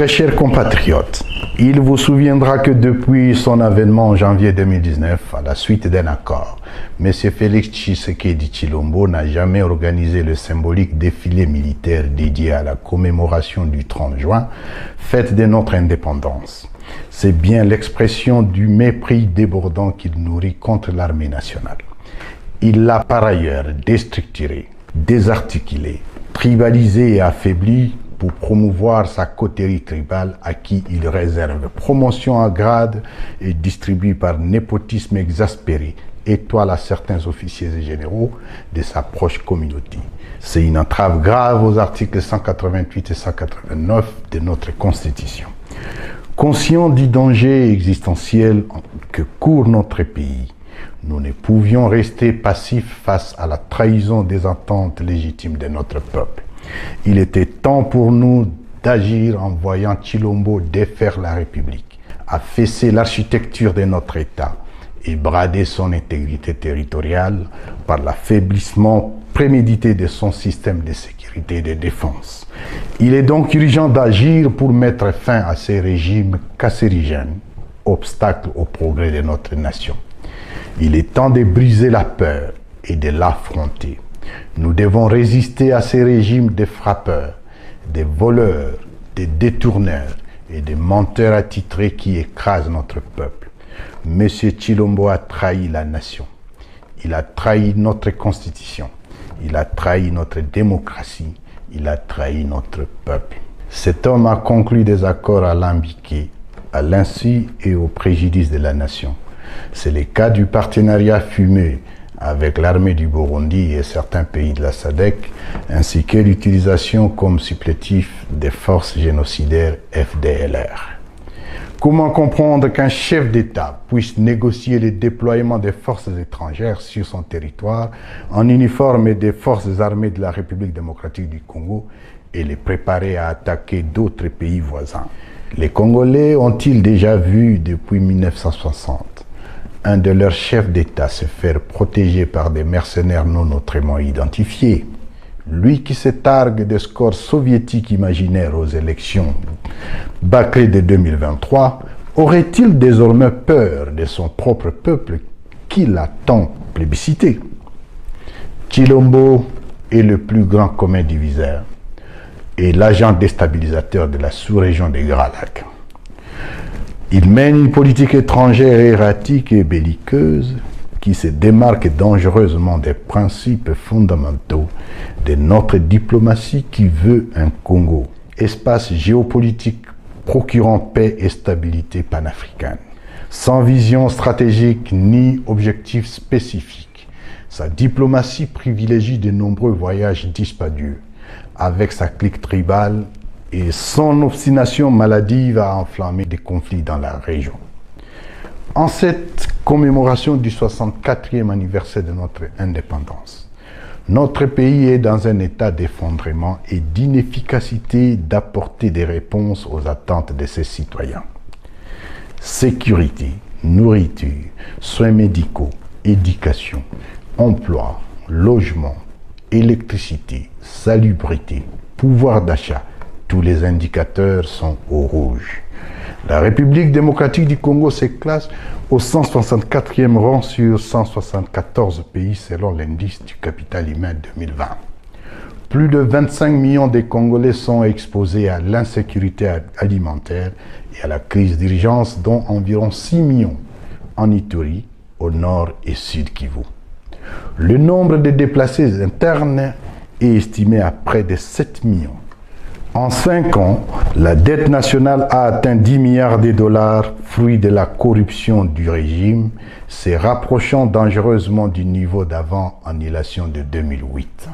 Très chers compatriotes, il vous souviendra que depuis son avènement en janvier 2019, à la suite d'un accord, M. Félix Tshisekedi Tshilombo n'a jamais organisé le symbolique défilé militaire dédié à la commémoration du 30 juin, fête de notre indépendance. C'est bien l'expression du mépris débordant qu'il nourrit contre l'armée nationale. Il l'a par ailleurs déstructuré, désarticulé, tribalisé et affaibli pour promouvoir sa coterie tribale à qui il réserve promotion à grade et distribue par népotisme exaspéré étoile à certains officiers et généraux de sa proche communauté. C'est une entrave grave aux articles 188 et 189 de notre Constitution. Conscients du danger existentiel que court notre pays, nous ne pouvions rester passifs face à la trahison des attentes légitimes de notre peuple. Il était temps pour nous d'agir en voyant Tshilombo défaire la République, affaisser l'architecture de notre État et brader son intégrité territoriale par l'affaiblissement prémédité de son système de sécurité et de défense. Il est donc urgent d'agir pour mettre fin à ces régimes cancérigènes, obstacles au progrès de notre nation. Il est temps de briser la peur et de l'affronter. Nous devons résister à ces régimes de frappeurs, des voleurs, des détourneurs et des menteurs attitrés qui écrasent notre peuple. M. Tshilombo a trahi la nation. Il a trahi notre constitution. Il a trahi notre démocratie. Il a trahi notre peuple. Cet homme a conclu des accords alambiqués, à l'insu et au préjudice de la nation. C'est le cas du partenariat fumeux avec l'armée du Burundi et certains pays de la SADC, ainsi que l'utilisation comme supplétif des forces génocidaires FDLR. Comment comprendre qu'un chef d'État puisse négocier le déploiement des forces étrangères sur son territoire en uniforme des forces armées de la République démocratique du Congo et les préparer à attaquer d'autres pays voisins? Les Congolais ont-ils déjà vu depuis 1960 un de leurs chefs d'État se faire protéger par des mercenaires non autrement identifiés? Lui qui se targue des scores soviétiques imaginaires aux élections bâclées de 2023, aurait-il désormais peur de son propre peuple qui l'a tant plébiscité? Tshilombo est le plus grand commun diviseur et l'agent déstabilisateur de la sous-région des Grands Lacs. Il mène une politique étrangère erratique et belliqueuse qui se démarque dangereusement des principes fondamentaux de notre diplomatie qui veut un Congo, espace géopolitique procurant paix et stabilité panafricaine. Sans vision stratégique ni objectif spécifique, sa diplomatie privilégie de nombreux voyages dispendieux avec sa clique tribale et son obstination maladive à enflammer des conflits dans la région. En cette commémoration du 64e anniversaire de notre indépendance, notre pays est dans un état d'effondrement et d'inefficacité d'apporter des réponses aux attentes de ses citoyens. Sécurité, nourriture, soins médicaux, éducation, emploi, logement, électricité, salubrité, pouvoir d'achat, tous les indicateurs sont au rouge. La République démocratique du Congo se classe au 164e rang sur 174 pays selon l'indice du capital humain 2020. Plus de 25 millions de Congolais sont exposés à l'insécurité alimentaire et à la crise d'urgence, dont environ 6 millions en Ituri, au nord et sud Kivu. Le nombre de déplacés internes est estimé à près de 7 millions. En 5 ans, la dette nationale a atteint 10 milliards de dollars, fruit de la corruption du régime, se rapprochant dangereusement du niveau d'avant-annulation de 2008.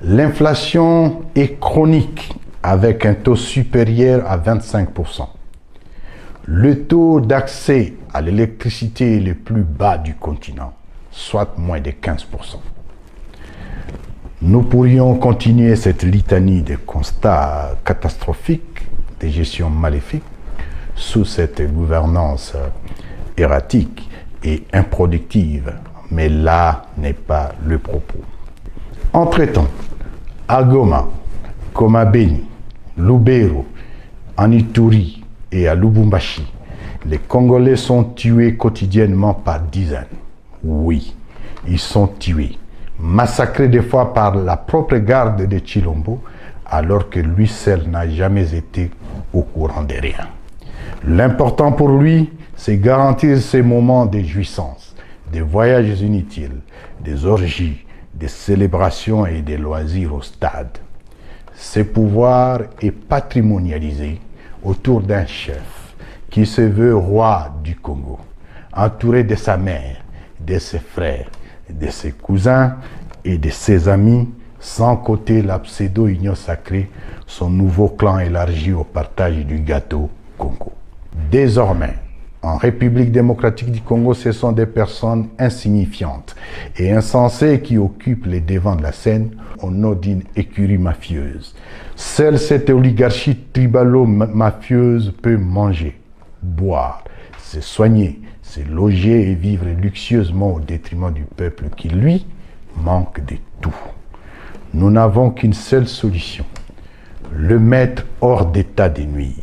L'inflation est chronique, avec un taux supérieur à 25%. Le taux d'accès à l'électricité est le plus bas du continent, soit moins de 15%. Nous pourrions continuer cette litanie de constats catastrophiques, de gestion maléfique, sous cette gouvernance erratique et improductive, mais là n'est pas le propos. Entre-temps, à Goma, comme à Beni, Lubero, en Ituri et à Lubumbashi, les Congolais sont tués quotidiennement par dizaines. Oui, ils sont tués, massacrés des fois par la propre garde de Tshilombo, alors que lui seul n'a jamais été au courant de rien. L'important pour lui, c'est garantir ces moments de jouissance, des voyages inutiles, des orgies, des célébrations et des loisirs au stade. Ce pouvoir est patrimonialisé autour d'un chef qui se veut roi du Congo, entouré de sa mère, de ses frères, de ses cousins et de ses amis, sans compter la pseudo-union sacrée, son nouveau clan élargi au partage du gâteau Congo. Désormais, en République démocratique du Congo, ce sont des personnes insignifiantes et insensées qui occupent les devants de la scène au nom d'une écurie mafieuse. Seule cette oligarchie tribalo-mafieuse peut manger, boire, se soigner, se loger et vivre luxueusement au détriment du peuple qui, lui, manque de tout. Nous n'avons qu'une seule solution, le mettre hors d'état de nuire.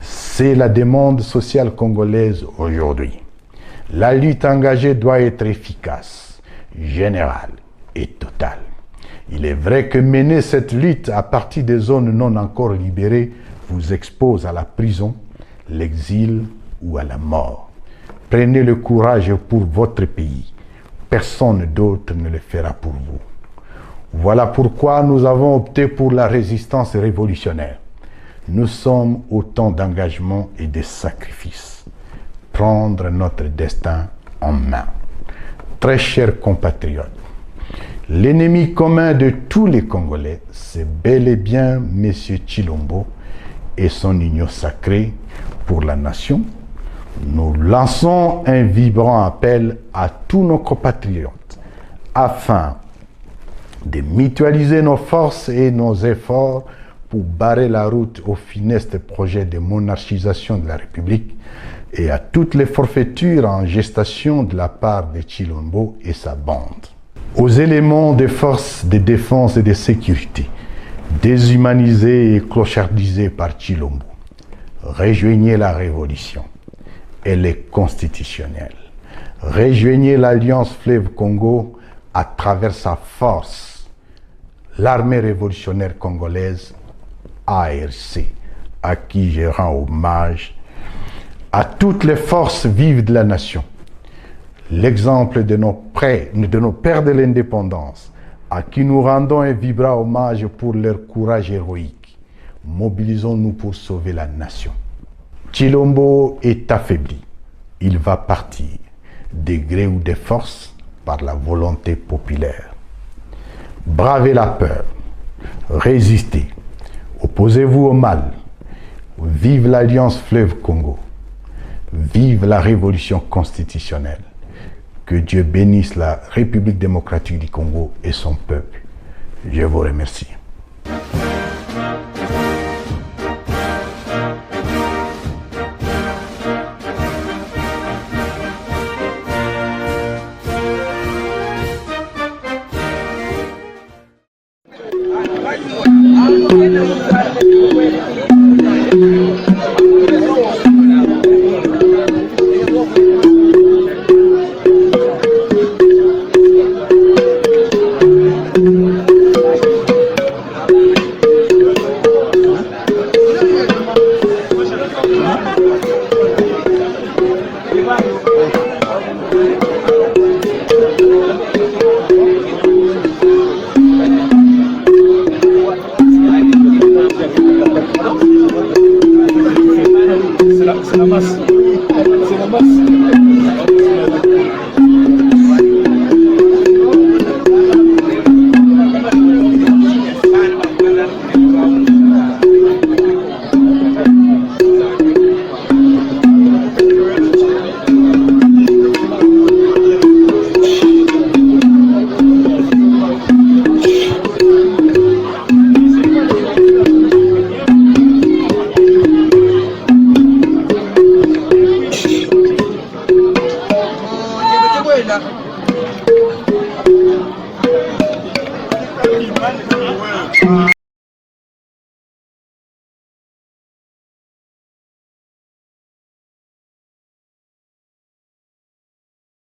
C'est la demande sociale congolaise aujourd'hui. La lutte engagée doit être efficace, générale et totale. Il est vrai que mener cette lutte à partir des zones non encore libérées vous expose à la prison, l'exil ou à la mort. Prenez le courage pour votre pays. Personne d'autre ne le fera pour vous. Voilà pourquoi nous avons opté pour la résistance révolutionnaire. Nous sommes au temps d'engagement et de sacrifice. Prendre notre destin en main. Très chers compatriotes, l'ennemi commun de tous les Congolais, c'est bel et bien M. Tshilombo et son union sacrée pour la nation. Nous lançons un vibrant appel à tous nos compatriotes afin de mutualiser nos forces et nos efforts pour barrer la route au funeste projet de monarchisation de la République et à toutes les forfaitures en gestation de la part de Tshilombo et sa bande. Aux éléments des forces de défense et de sécurité, déshumanisés et clochardisés par Tshilombo, rejoignez la révolution. Elle est constitutionnelle. Rejoignez l'Alliance Fleuve Congo à travers sa force, l'armée révolutionnaire congolaise, ARC, à qui je rends hommage, à toutes les forces vives de la nation. L'exemple de nos pères de l'indépendance, à qui nous rendons un vibrant hommage pour leur courage héroïque. Mobilisons-nous pour sauver la nation. Tshilombo est affaibli. Il va partir, de gré ou de force, par la volonté populaire. Bravez la peur, résistez, opposez-vous au mal. Vive l'Alliance Fleuve Congo. Vive la révolution constitutionnelle. Que Dieu bénisse la République démocratique du Congo et son peuple. Je vous remercie. C'est la masse. C'est la masse. Là.